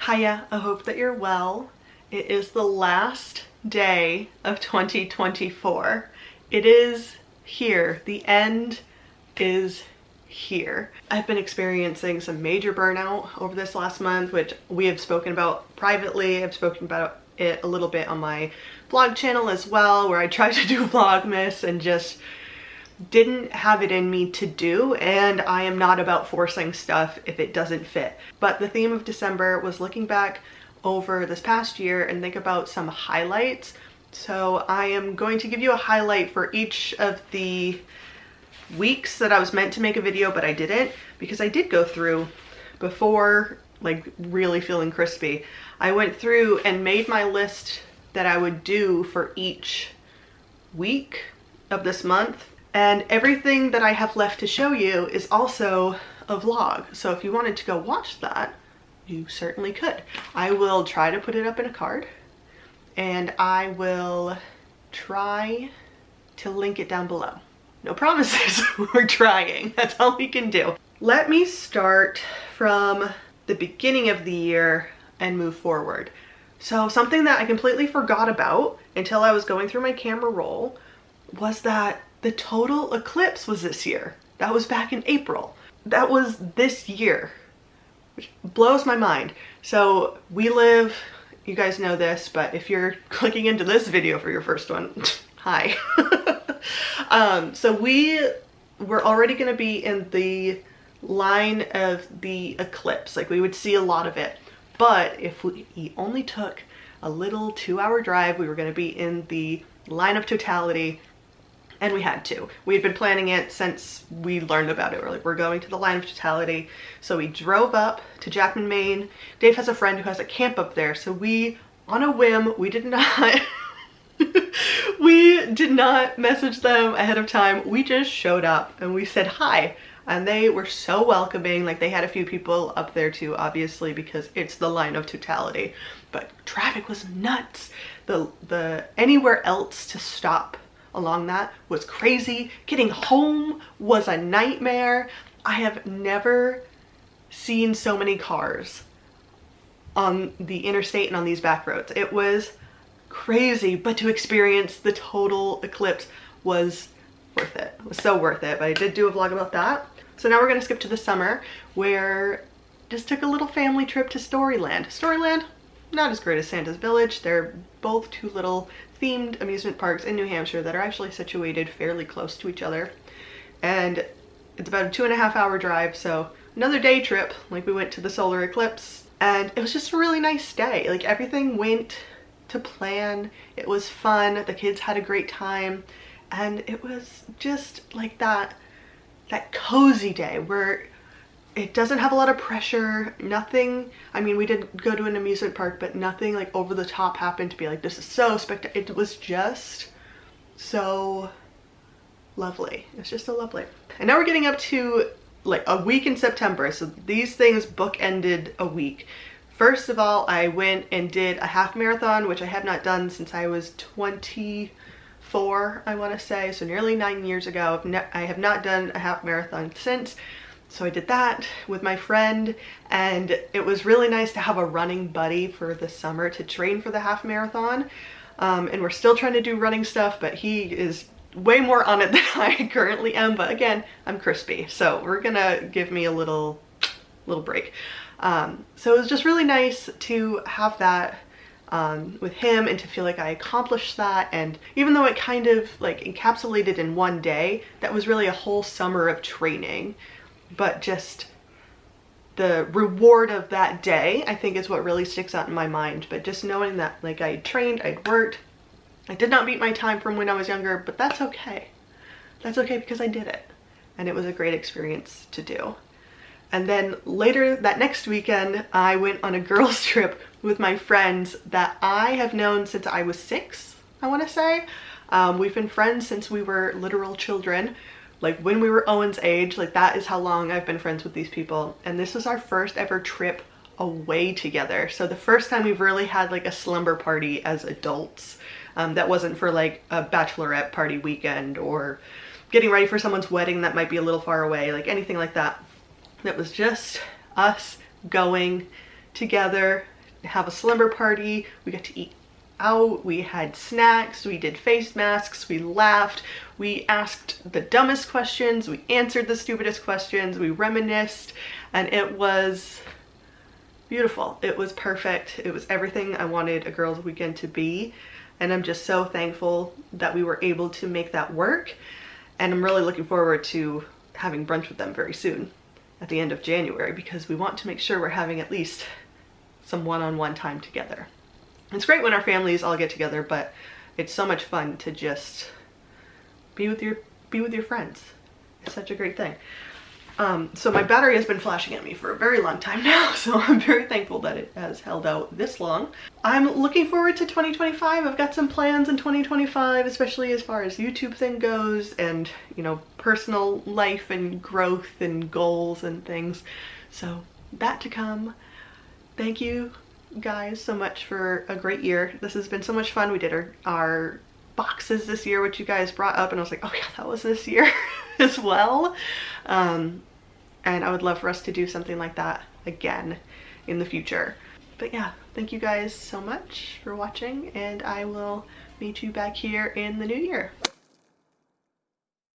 Hiya, I hope that you're well. It is the last day of 2024. It is here. The end is here. I've been experiencing some major burnout over this last month, which we have spoken about privately. I've spoken about it a little bit on my vlog channel as well, where I tried to do Vlogmas and just didn't have it in me to do, and I am not about forcing stuff if it doesn't fit. But the theme of December was looking back over this past year and think about some highlights. So I am going to give you a highlight for each of the weeks that I was meant to make a video, but I didn't, because I did go through before like really feeling crispy. I went through and made my list that I would do for each week of this month. And everything that I have left to show you is also a vlog. So if you wanted to go watch that, you certainly could. I will try to put it up in a card, and I will try to link it down below. No promises, we're trying. That's all we can do. Let me start from the beginning of the year and move forward. So something that I completely forgot about until I was going through my camera roll was that the total eclipse was this year. That was back in April. That was this year, which blows my mind. So we live, you guys know this, but if you're clicking into this video for your first one, hi. So we were already gonna be in the line of the eclipse. Like we would see a lot of it. But if we only took a little 2-hour drive, we were gonna be in the line of totality. And we had to. We had been planning it since we learned about it. We're like, we're going to the line of totality. So we drove up to Jackman, Maine. Dave has a friend who has a camp up there. So we, on a whim, we did not message them ahead of time. We just showed up and we said hi. And they were so welcoming. Like they had a few people up there too, obviously, because it's the line of totality. But traffic was nuts. The anywhere else to stop along that was crazy. Getting home was a nightmare. I have never seen so many cars on the interstate and on these back roads. It was crazy, but to experience the total eclipse was worth it. It was so worth it, but I did do a vlog about that. So now we're gonna skip to the summer, where just took a little family trip to Storyland. Storyland, not as great as Santa's Village. They're both two little themed amusement parks in New Hampshire that are actually situated fairly close to each other. And it's about a 2.5-hour drive, so another day trip. Like we went to the solar eclipse and it was just a really nice day. Like everything went to plan. It was fun. The kids had a great time. And it was just like that cozy day where it doesn't have a lot of pressure, nothing. I mean, we did go to an amusement park, but nothing like over the top happened to be like, this is so spectacular. It was just so lovely. It's just so lovely. And now we're getting up to like a week in September. So these things bookended a week. First of all, I went and did a half marathon, which I have not done since I was 24, I want to say. So nearly 9 years ago. I have not done a half marathon since. So I did that with my friend, and it was really nice to have a running buddy for the summer to train for the half marathon. And we're still trying to do running stuff, but he is way more on it than I currently am. But again, I'm crispy, so we're gonna give me a little break. So it was just really nice to have that with him and to feel like I accomplished that. And even though it kind of like encapsulated in one day, that was really a whole summer of training. But just the reward of that day, I think, is what really sticks out in my mind. But just knowing that like I trained, I'd worked, I did not beat my time from when I was younger, but that's okay. That's okay because I did it. And it was a great experience to do. And then later that next weekend, I went on a girls' trip with my friends that I have known since I was 6, I want to say. We've been friends since we were literal children. Like when we were Owen's age, like that is how long I've been friends with these people. And this was our first ever trip away together. So the first time we've really had like a slumber party as adults. That wasn't for like a bachelorette party weekend or getting ready for someone's wedding that might be a little far away, like anything like that. It was just us going together have a slumber party, we got to eat out, we had snacks, we did face masks, we laughed, we asked the dumbest questions, we answered the stupidest questions, we reminisced, and it was beautiful. It was perfect. It was everything I wanted a girls' weekend to be, and I'm just so thankful that we were able to make that work, and I'm really looking forward to having brunch with them very soon at the end of January, because we want to make sure we're having at least some one-on-one time together. It's great when our families all get together, but it's so much fun to just be with your friends. It's such a great thing. So my battery has been flashing at me for a very long time now, so I'm very thankful that it has held out this long. I'm looking forward to 2025. I've got some plans in 2025, especially as far as YouTube thing goes, and, you know, personal life and growth and goals and things. So that to come. Thank you guys so much for a great year. This has been so much fun. We did our boxes this year, which you guys brought up, and I was like, oh yeah, that was this year as well. And I would love for us to do something like that again in the future. But yeah, thank you guys so much for watching, and I will meet you back here in the new year.